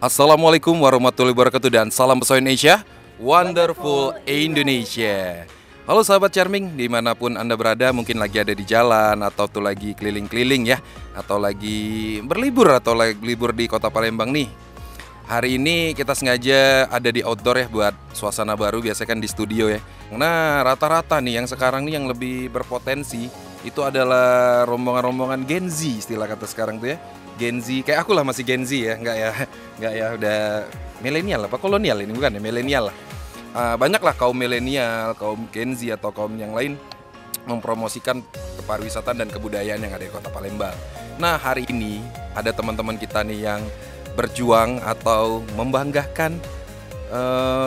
Assalamualaikum warahmatullahi wabarakatuh dan salam pesona Indonesia, Wonderful Indonesia. Halo sahabat Charming, dimanapun Anda berada, mungkin lagi ada di jalan atau tuh lagi keliling-keliling ya, atau lagi berlibur atau lagi libur di kota Palembang nih. Hari ini kita sengaja ada di outdoor ya buat suasana baru, biasanya kan di studio ya. Nah rata-rata nih yang sekarang nih yang lebih berpotensi itu adalah rombongan-rombongan Gen Z, istilah kata sekarang tuh ya. Gen Z, kayak aku lah masih Gen Z ya, nggak ya udah milenial apa kolonial ini bukan ya, milenial lah. Banyak lah kaum milenial, kaum Gen Z atau kaum yang lain mempromosikan kepariwisataan dan kebudayaan yang ada di kota Palembang. Nah hari ini ada teman-teman kita nih yang berjuang atau membanggakan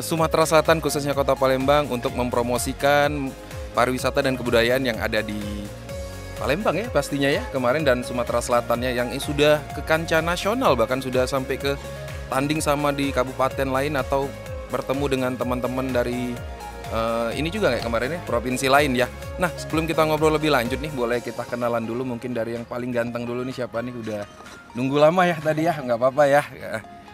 Sumatera Selatan khususnya kota Palembang untuk mempromosikan pariwisata dan kebudayaan yang ada di Palembang ya pastinya ya kemarin, dan Sumatera Selatannya yang sudah ke kancah nasional, bahkan sudah sampai ke tanding sama di kabupaten lain atau bertemu dengan teman-teman dari ini juga kayak kemarin ya provinsi lain ya. Nah sebelum kita ngobrol lebih lanjut nih, boleh kita kenalan dulu mungkin dari yang paling ganteng dulu nih, siapa nih, udah nunggu lama ya tadi ya, nggak apa-apa ya.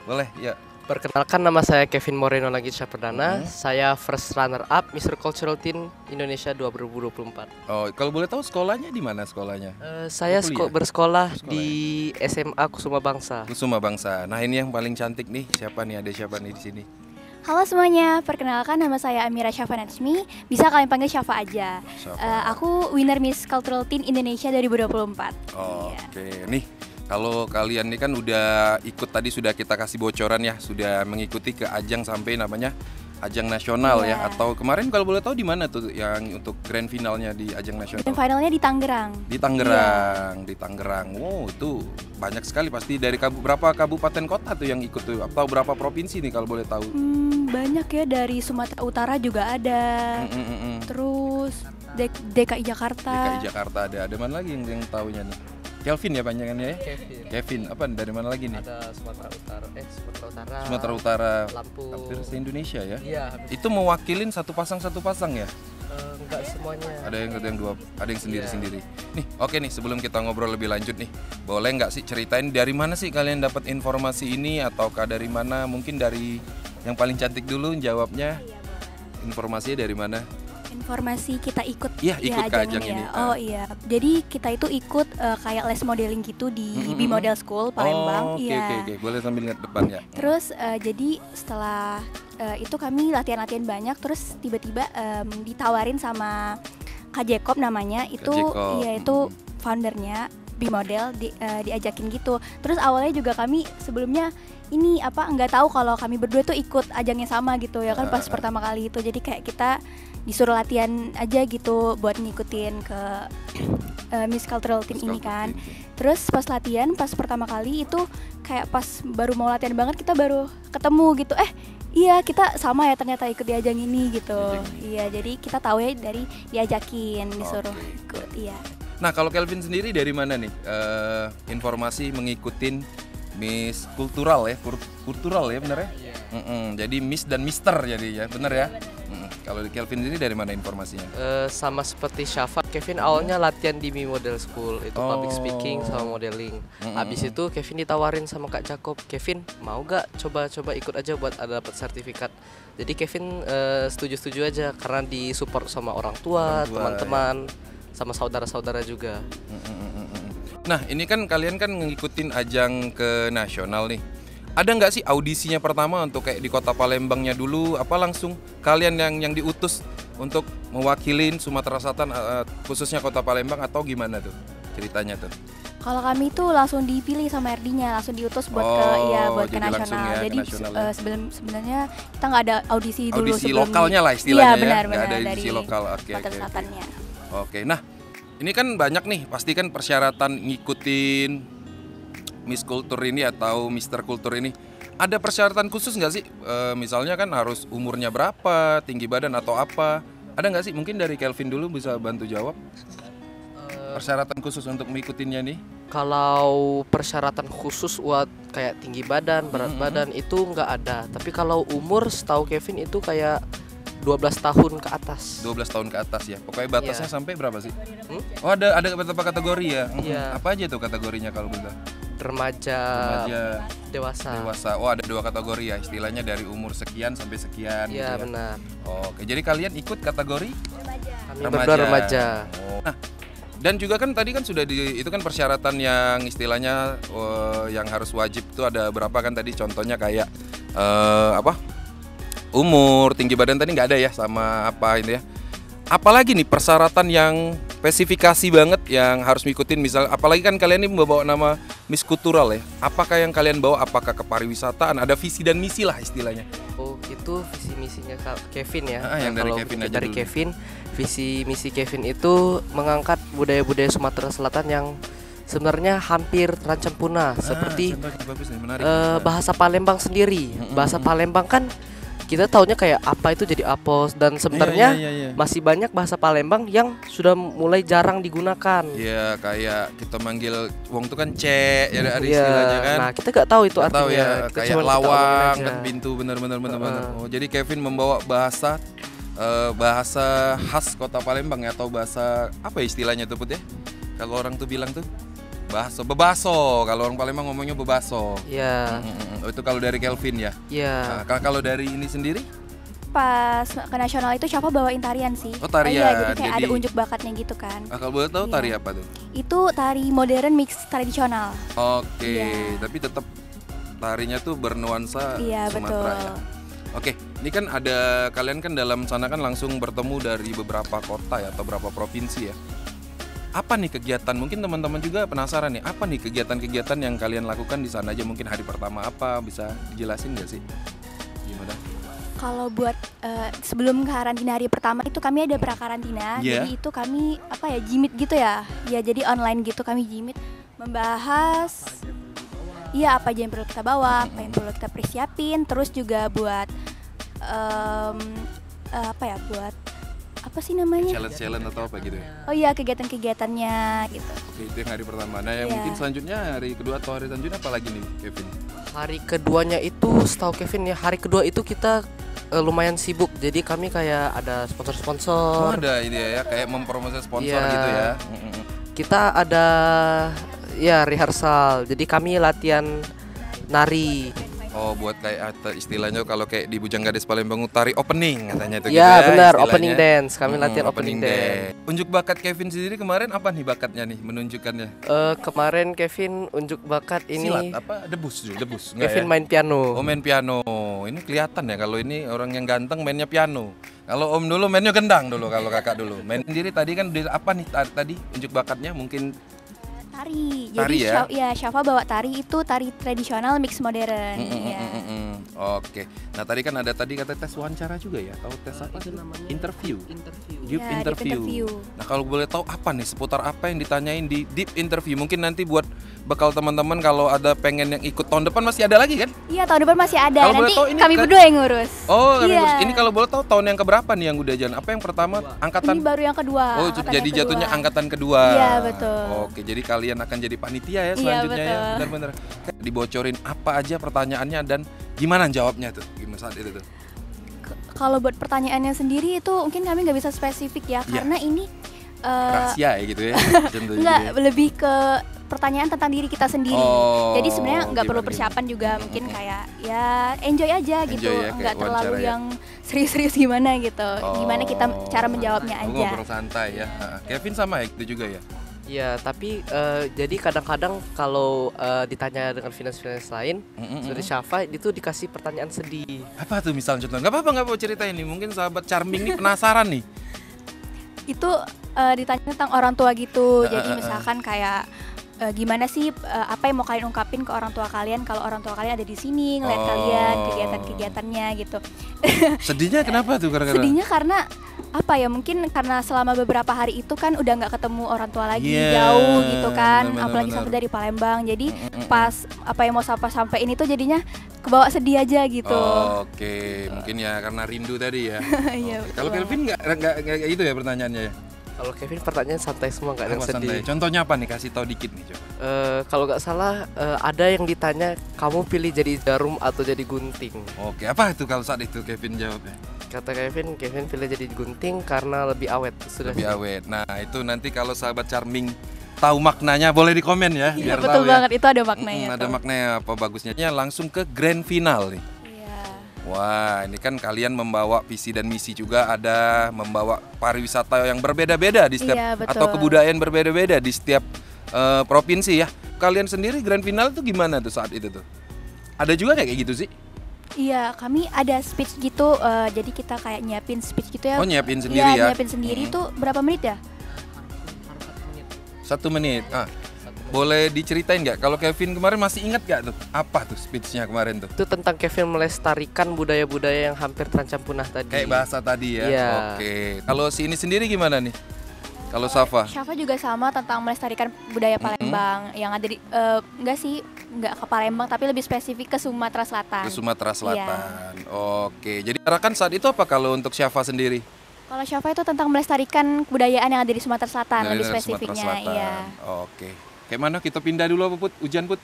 Boleh ya. Perkenalkan, nama saya Kevin Moreno Lagitsya Perdana. Saya first runner up Mr. Cultural Teen Indonesia 2024. Oh, kalau boleh tahu sekolahnya di mana sekolahnya? Saya bersekolah di SMA Kusuma Bangsa. Kusuma Bangsa. Nah, ini yang paling cantik nih. Siapa nih? Ada siapa nih di sini? Halo semuanya, perkenalkan nama saya Amira Syafa Najmi, bisa kalian panggil Syafa aja. Aku winner Miss Cultural Teen Indonesia 2024. Oke, nih kalau kalian nih kan udah ikut, tadi sudah kita kasih bocoran ya, sudah mengikuti ke ajang sampai namanya ajang nasional ya, atau kemarin kalau boleh tahu di mana tuh yang untuk grand finalnya di ajang nasional? Grand finalnya di Tangerang. Di Tangerang, di Tangerang. Wow, itu banyak sekali pasti. Dari berapa kabupaten kota tuh yang ikut tuh, atau berapa provinsi nih kalau boleh tahu? Banyak ya, dari Sumatera Utara juga ada. Terus DKI Jakarta. DKI Jakarta ada mana lagi yang tahunya nih? Kelvin ya panjangannya ya? Kevin. Apa dari mana lagi nih? Ada Sumatera Utara. Sumatera Utara. Lampung. Hampir se-Indonesia ya? Iya. Itu mewakilin satu pasang ya? Enggak semuanya. Ada yang dua, ada yang sendiri-sendiri. Nih, oke nih, sebelum kita ngobrol lebih lanjut nih, boleh nggak sih ceritain dari mana sih kalian dapat informasi ini, ataukah dari mana? Mungkin dari yang paling cantik dulu jawabnya. Informasinya dari mana? Informasi kita ikut ikut ke ajang ini. Oh iya, jadi kita itu ikut kayak les modeling gitu di B-Model School Palembang. Oke. Boleh sambil lihat depan ya. Terus jadi setelah itu kami latihan banyak, terus tiba-tiba ditawarin sama Kak Jacob namanya, itu itu foundernya B-Model, diajakin gitu. Terus awalnya juga kami sebelumnya nggak tahu kalau kami berdua tuh ikut ajang yang sama gitu ya kan, pas pertama kali itu. Jadi kayak kita disuruh latihan aja gitu buat ngikutin ke Miss Cultural Teen ini kan. Terus pas latihan, pas pertama kali itu kayak pas baru mau latihan banget, kita baru ketemu gitu. Iya kita sama ya ternyata ikut di ajang ini gitu. Iya, jadi kita tahu ya dari diajakin, disuruh ikut. Iya. Nah kalau Kelvin sendiri dari mana nih informasi mengikutin Miss Kultural ya, kultural ya bener ya? Jadi Miss dan Mister jadi ya, bener ya? Kalau di Kelvin sendiri dari mana informasinya? Sama seperti Syafa, Kevin awalnya latihan di B-Model School, itu public speaking sama modeling. Habis itu Kevin ditawarin sama Kak Jacob, Kevin mau gak coba ikut aja buat ada dapat sertifikat. Jadi Kevin setuju aja karena disupport sama orang tua teman-teman, sama saudara-saudara juga. Nah ini kan kalian kan ngikutin ajang ke nasional nih. Ada nggak sih audisinya pertama untuk kayak di kota Palembangnya dulu, apa langsung kalian yang diutus untuk mewakilin Sumatera Selatan khususnya kota Palembang, atau gimana tuh ceritanya tuh? Kalau kami tuh langsung dipilih sama RD-nya, langsung diutus buat ke nasional. Jadi sebenarnya kita nggak ada audisi dulu sebelumnya. Lokalnya lah istilahnya. Iya benar, nggak ada dari audisi lokal. Oke. Selatannya. Oke, nah ini kan banyak nih, pasti kan persyaratan ngikutin Miss Kultur ini atau Mister Kultur ini. Ada persyaratan khusus nggak sih? Misalnya kan harus umurnya berapa, tinggi badan atau apa? Ada nggak sih? Mungkin dari Kelvin dulu bisa bantu jawab. Persyaratan khusus untuk mengikutinya nih? Kalau persyaratan khusus buat kayak tinggi badan, berat badan itu nggak ada. Tapi kalau umur, setahu Kevin itu kayak 12 tahun ke atas. 12 tahun ke atas ya. Pokoknya batasnya sampai berapa sih? Oh, ada beberapa kategori ya. Iya. Apa aja tuh kategorinya kalau boleh? remaja, dewasa. Oh, ada 2 kategori ya, istilahnya dari umur sekian sampai sekian gitu Iya ya. benar. Oke, jadi kalian ikut kategori Kami berdua remaja. Oh. Nah, dan juga kan tadi kan sudah itu kan persyaratan yang istilahnya yang harus wajib itu ada berapa kan tadi, contohnya kayak umur, tinggi badan tadi nggak ada ya, sama apa ini ya. Apalagi nih persyaratan yang spesifikasi banget yang harus ngikutin, misal apalagi kan kalian ini membawa nama Miss Kultural ya. Apakah yang kalian bawa, apakah ke pariwisataan, ada visi dan misi lah istilahnya. Oh, itu visi misinya Kevin ya. Yang dari kalau Kevin aja dari dulu. Kevin, visi misi Kevin itu mengangkat budaya-budaya Sumatera Selatan yang sebenarnya hampir terancam punah, seperti contohnya bagus nih, menarik. bahasa Palembang sendiri. Bahasa Palembang kan kita taunya kayak apa itu jadi apos, dan sebenarnya Iya. masih banyak bahasa Palembang yang sudah mulai jarang digunakan. Iya, kayak kita manggil wong tuh kan cek ya ada Iya, istilahnya kan. nah kita nggak tahu itu Nggak artinya. tahu ya, Kita kayak cuma kita lawang omongin aja. kan pintu, bener. Oh, jadi Kevin membawa bahasa bahasa khas Kota Palembang ya, atau bahasa apa ya istilahnya tuh Put ya? Kalau orang tuh bilang tuh bebaso. Kalau orang Palembang ngomongnya bebaso. Iya. Oh, itu kalau dari Kelvin ya. Iya. Nah, kalau dari ini sendiri? Pas ke nasional itu Syafa bawain tarian sih. Oh, tarian. Iya, jadi kayak Jadi- ada unjuk bakatnya gitu kan. Kalau boleh tahu Iya. tari apa tuh? Itu tari modern mix tradisional. Oke, Iya. tapi tetap tarinya tuh bernuansa Iya, Sumatera betul. ya. Oke, ini kan ada kalian kan dalam sana kan langsung bertemu dari beberapa kota ya atau beberapa provinsi ya. Apa nih kegiatan? Mungkin teman-teman juga penasaran nih, apa nih kegiatan-kegiatan yang kalian lakukan di sana aja? Mungkin hari pertama apa, bisa dijelasin nggak sih? Gimana? Kalau buat sebelum karantina hari pertama itu kami ada prakarantina. Iya. Jadi itu kami jimit gitu ya. Ya jadi online gitu kami jimit membahas apa aja yang perlu kita bawa, apa yang perlu kita persiapin, terus juga buat buat apa sih namanya? Challenge atau apa gitu ya? Oh iya, kegiatan-kegiatannya gitu. Oke, itu yang hari pertama. Nah, yang Iya. mungkin selanjutnya hari kedua atau hari selanjutnya apa lagi nih, Kevin? Hari keduanya itu setahu Kevin ya, hari kedua itu kita lumayan sibuk. Jadi kami kayak ada Oh, sponsor-sponsor. ada ini ya, kayak mempromosikan sponsor Iya. gitu ya. Kita ada ya rehearsal. Jadi kami latihan nari. Oh, buat kayak istilahnya kalau kayak di Bujang Gadis Palembang Utari opening katanya itu Ya gitu benar, istilahnya. opening dance. Kami latihan opening dance. Unjuk bakat Kevin sendiri kemarin apa nih bakatnya nih menunjukkannya? Kemarin Kevin unjuk bakat ini. Silat apa? Debus enggak Kevin ya? main piano. Oh, main piano. Ini kelihatan ya kalau ini orang yang ganteng mainnya piano. Kalau Om dulu mainnya gendang dulu, kalau Kakak dulu. Main sendiri tadi kan apa nih tadi unjuk bakatnya mungkin Tari. Tari Jadi ya? Syafa bawa tari itu tari tradisional mix modern. Ya. Oke. Nah, tadi kan ada kata tes wawancara juga ya? Tahu tes apa sih namanya? Interview. Deep Ya, interview. deep interview. Nah, kalau boleh tahu apa nih seputar apa yang ditanyain di deep interview? Mungkin nanti buat bekal teman-teman kalau ada pengen yang ikut tahun depan masih ada lagi kan? Iya, tahun depan masih ada. Kalau boleh Nanti tahu ini kami berdua yang ngurus. Oh, kami Iya. ngurus. Ini kalau boleh tahu tahun yang keberapa nih yang udah jalan? Apa yang pertama? Angkatan. Ini baru yang kedua. Oh, angkatan jadi yang kedua. jatuhnya angkatan kedua. Iya, betul. Oke, jadi kalian akan jadi panitia ya Iya, selanjutnya ya. betul. Benar-benar. Dibocorin apa aja pertanyaannya dan gimana jawabnya tuh? Gimana saat itu tuh? Kalau buat pertanyaannya sendiri itu mungkin kami nggak bisa spesifik ya, Iya. karena ini Rahasia ya gitu ya. Contohnya enggak gitu ya. lebih ke pertanyaan tentang diri kita sendiri. Oh, Jadi sebenarnya nggak perlu gimana, persiapan juga, mungkin kayak ya enjoy aja gitu, Enjoy ya, kayak nggak terlalu wawancara ya. yang serius-serius gimana gitu. Gimana kita cara menjawabnya Oh, aja. ngobrol santai ya. Kevin sama ya itu juga ya. Iya, tapi jadi kadang-kadang kalau ditanya dengan finance-finance lain, seperti Syafa itu dikasih pertanyaan sedih. Apa tuh misalnya contoh? Nggak apa-apa ceritain nih. Mungkin sahabat Charming nih penasaran nih. Itu ditanya tentang orang tua gitu. Jadi misalkan kayak gimana sih apa yang mau kalian ungkapin ke orang tua kalian kalau orang tua kalian ada di sini ngeliat kalian kegiatan-kegiatannya gitu. Sedihnya kenapa tuh gara-gara? Sedihnya karena apa ya, mungkin karena selama beberapa hari itu kan udah nggak ketemu orang tua lagi, Iya, jauh gitu kan, benar, apalagi benar. sampai dari Palembang. Jadi pas apa yang mau sampein itu jadinya kebawa sedih aja gitu. Oke, mungkin ya karena rindu tadi ya. Iya, Oke. Kalau betul. Kelvin nggak gitu ya pertanyaannya ya? Kalau Kevin pertanyaan santai semua, nggak ada yang Apa santai? sedih. Contohnya apa nih? Kasih tahu dikit nih coba. Kalau nggak salah ada yang ditanya kamu pilih jadi jarum atau jadi gunting. Oke, apa itu kalau saat itu Kevin jawabnya? Kata Kevin pilih jadi gunting karena lebih awet. Sudah Lebih awet. Nah, itu nanti kalau sahabat Charming tahu maknanya boleh di komen ya, Iya, biar betul tahu banget, ya. itu ada maknanya. Ada tuh. maknanya apa bagusnya. Langsung ke grand final nih. Iya. Wah, ini kan kalian membawa visi dan misi juga, ada membawa pariwisata yang berbeda-beda di setiap Iya, betul. atau kebudayaan berbeda-beda di setiap provinsi ya. Kalian sendiri grand final tuh gimana tuh saat itu tuh? Ada juga kayak gitu sih? Iya, kami ada speech gitu, jadi kita kayak nyiapin speech gitu ya. Oh, nyiapin sendiri Iya, ya? nyiapin sendiri tuh berapa menit ya? 1 menit. Boleh diceritain nggak? Kalau Kevin kemarin masih ingat nggak tuh? Apa tuh speech-nya kemarin tuh? Itu tentang Kevin melestarikan budaya-budaya yang hampir terancam punah tadi. Kayak bahasa tadi ya? Iya. Oke. Kalau si ini sendiri gimana nih? Kalau Safa? Syafa juga sama tentang melestarikan budaya Palembang yang ada di enggak ke Palembang tapi lebih spesifik ke Sumatera Selatan. Ke Sumatera Iya. Selatan. Oke. Jadi arahkan saat itu apa kalau untuk Syafa sendiri? Kalau Syafa itu tentang melestarikan kebudayaan yang ada di Sumatera Selatan, Dari lebih Sumatera spesifiknya, Selatan. iya. Oke. Kayak mana kita pindah dulu apa Put? Ujian Put?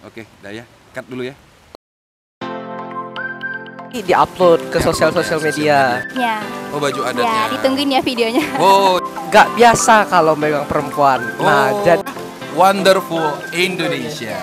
Oke, dah ya. Cut dulu ya. Di-upload ke sosial-sosial media. Ya. Oh, baju adatnya. Ya, ditungguin ya videonya. Oh, Gak biasa kalau megang perempuan. Nah, oh. jadi Wonderful Indonesia.